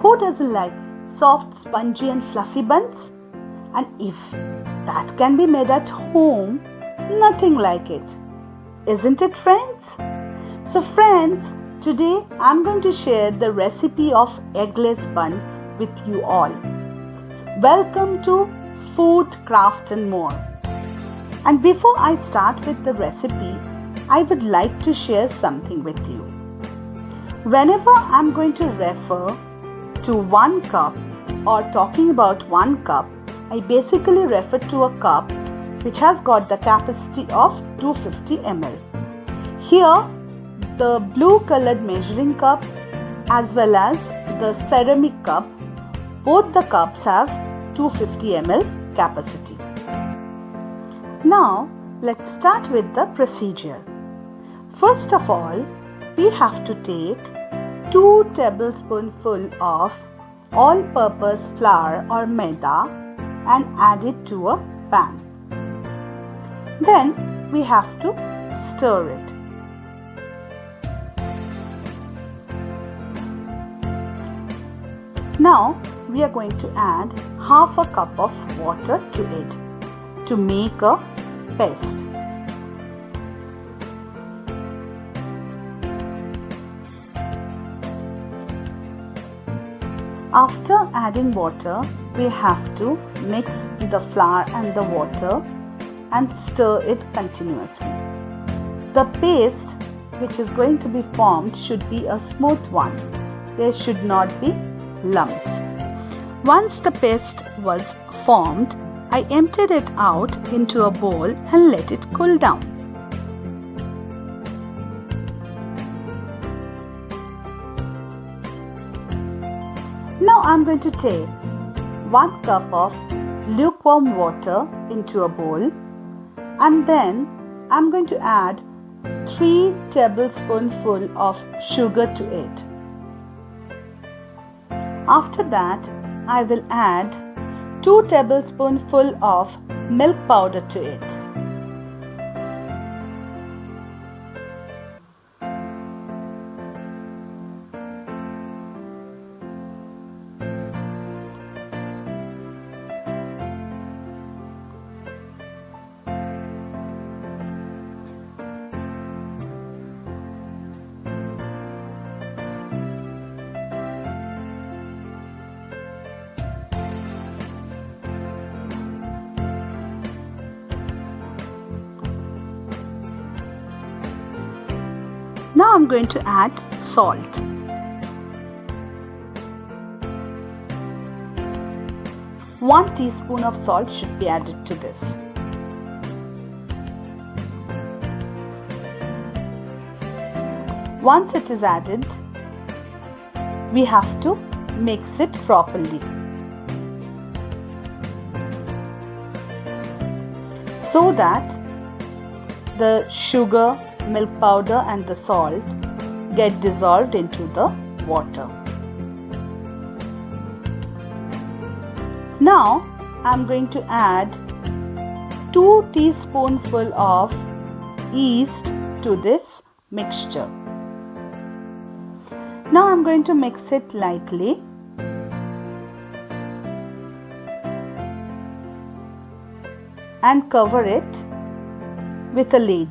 Who doesn't like soft, spongy and fluffy buns? And if that can be made at home, nothing like it. Isn't it, friends? So friends, today I'm going to share the recipe of eggless bun with you all. Welcome to Food, Craft and More. And before I start with the recipe, I would like to share something with you. Whenever I'm going to refer to 1 cup or talking about 1 cup, I basically refer to a cup which has got the capacity of 250 ml. Here, the blue colored measuring cup as well as the ceramic cup, both the cups have 250 ml capacity. Now, let's start with the procedure. First of all, we have to take 2 tablespoonfuls of all-purpose flour or maida and add it to a pan. Then we have to stir it. Now we are going to add half a cup of water to it to make a paste. After adding water, we have to mix the flour and the water and stir it continuously. The paste which is going to be formed should be a smooth one. There should not be lumps. Once the paste was formed, I emptied it out into a bowl and let it cool down. Now I'm going to take 1 cup of lukewarm water into a bowl and then I'm going to add 3 tablespoonfuls of sugar to it. After that, I will add 2 tablespoonfuls of milk powder to it. Now I'm going to add salt. One teaspoon of salt should be added to this. Once it is added, we have to mix it properly so that the sugar, milk powder and the salt get dissolved into the water. Now I'm going to add 2 teaspoonfuls of yeast to this mixture. Now I'm going to mix it lightly and cover it with a lid.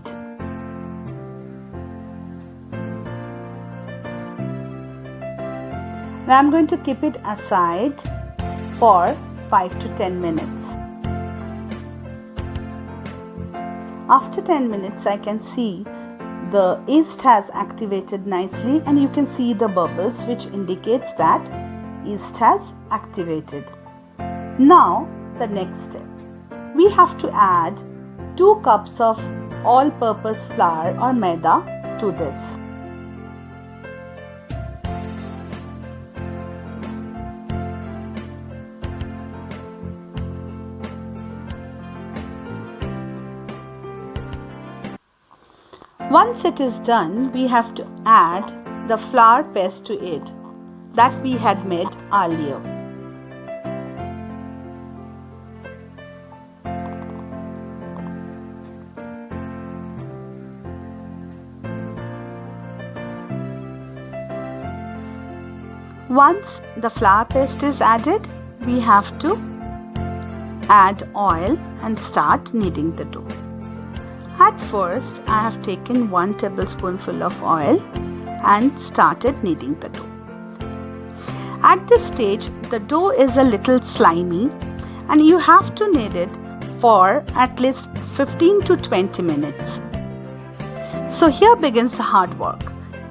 Now I'm going to keep it aside for 5 to 10 minutes. After 10 minutes, I can see the yeast has activated nicely and you can see the bubbles which indicates that yeast has activated. Now the next step. We have to add 2 cups of all-purpose flour or maida to this. Once it is done, we have to add the flour paste to it that we had made earlier. Once the flour paste is added, we have to add oil and start kneading the dough. At first, I have taken 1 tablespoonful of oil and started kneading the dough. At this stage, the dough is a little slimy and you have to knead it for at least 15 to 20 minutes. So here begins the hard work.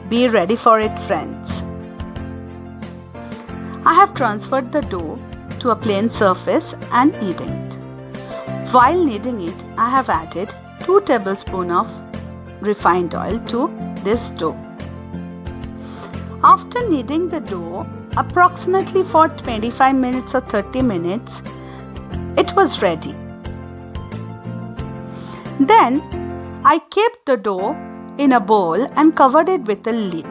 Be ready for it, friends. I have transferred the dough to a plain surface and kneading it. While kneading it, I have added 2 tablespoons of refined oil to this dough. After kneading the dough approximately for 25 minutes or 30 minutes, it was ready. Then I kept the dough in a bowl and covered it with a lid.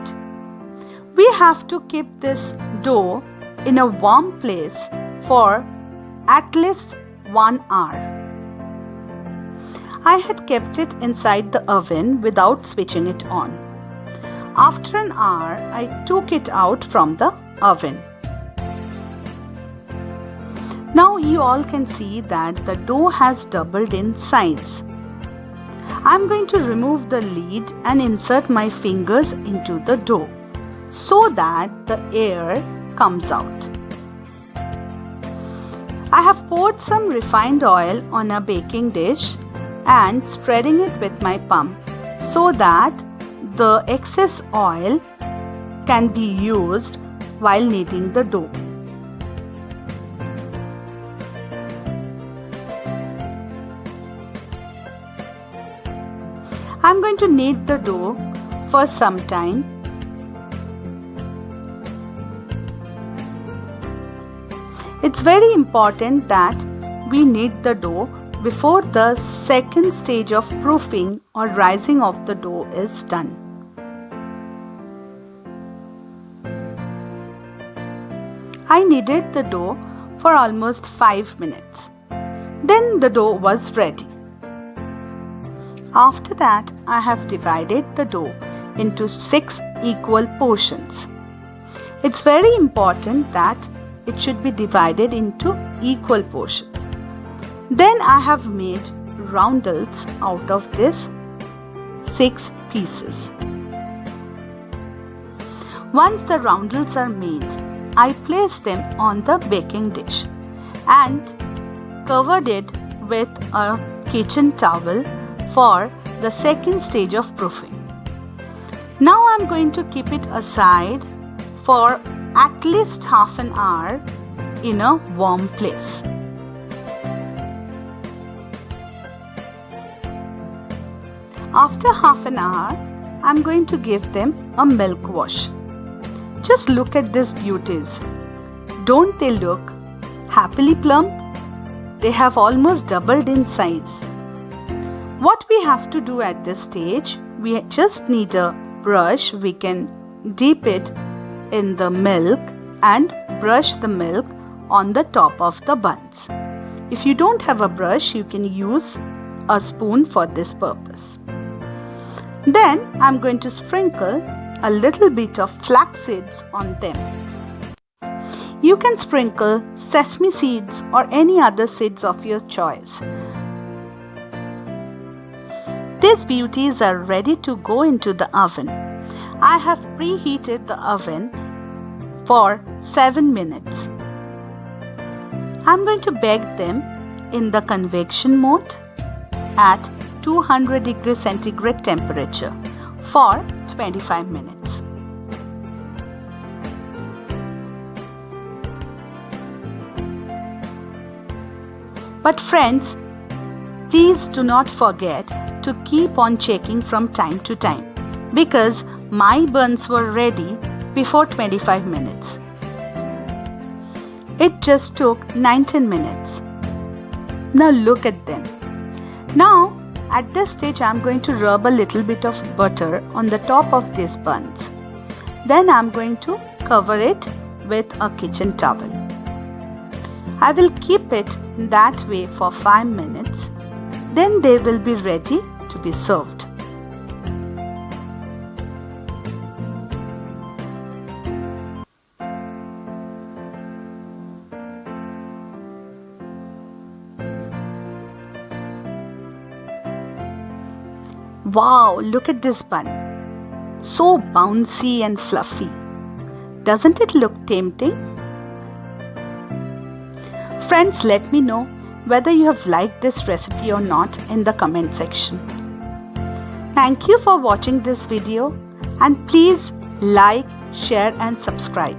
We have to keep this dough in a warm place for at least 1 hour. I had kept it inside the oven without switching it on. After an hour, I took it out from the oven. Now you all can see that the dough has doubled in size. I am going to remove the lid and insert my fingers into the dough so that the air comes out. I have poured some refined oil on a baking dish and spreading it with my palm so that the excess oil can be used while kneading the dough. I am going to knead the dough for some time. It's very important that we knead the dough before the second stage of proofing or rising of the dough is done. I kneaded the dough for almost 5 minutes. Then the dough was ready. After that, I have divided the dough into 6 equal portions. It's very important that it should be divided into equal portions. Then I have made roundels out of this 6 pieces. Once the roundels are made, I place them on the baking dish and covered it with a kitchen towel for the second stage of proofing. Now I am going to keep it aside for at least half an hour in a warm place. After half an hour, I am going to give them a milk wash. Just look at these beauties. Don't they look happily plump? They have almost doubled in size. What we have to do at this stage, we just need a brush. We can dip it in the milk and brush the milk on the top of the buns. If you don't have a brush, you can use a spoon for this purpose. Then I'm going to sprinkle a little bit of flax seeds on them. You can sprinkle sesame seeds or any other seeds of your choice. These beauties are ready to go into the oven. I have preheated the oven for 7 minutes. I'm going to bake them in the convection mode at 200 degrees centigrade temperature for 25 minutes. But friends, please do not forget to keep on checking from time to time because my buns were ready before 25 minutes. It just took 19 minutes. Now look at them. Now at this stage I am going to rub a little bit of butter on the top of these buns. Then I am going to cover it with a kitchen towel. I will keep it in that way for 5 minutes. Then they will be ready to be served. Wow, look at this bun. So bouncy and fluffy. Doesn't it look tempting? Friends, let me know whether you have liked this recipe or not in the comment section. Thank you for watching this video, and please like, share and subscribe.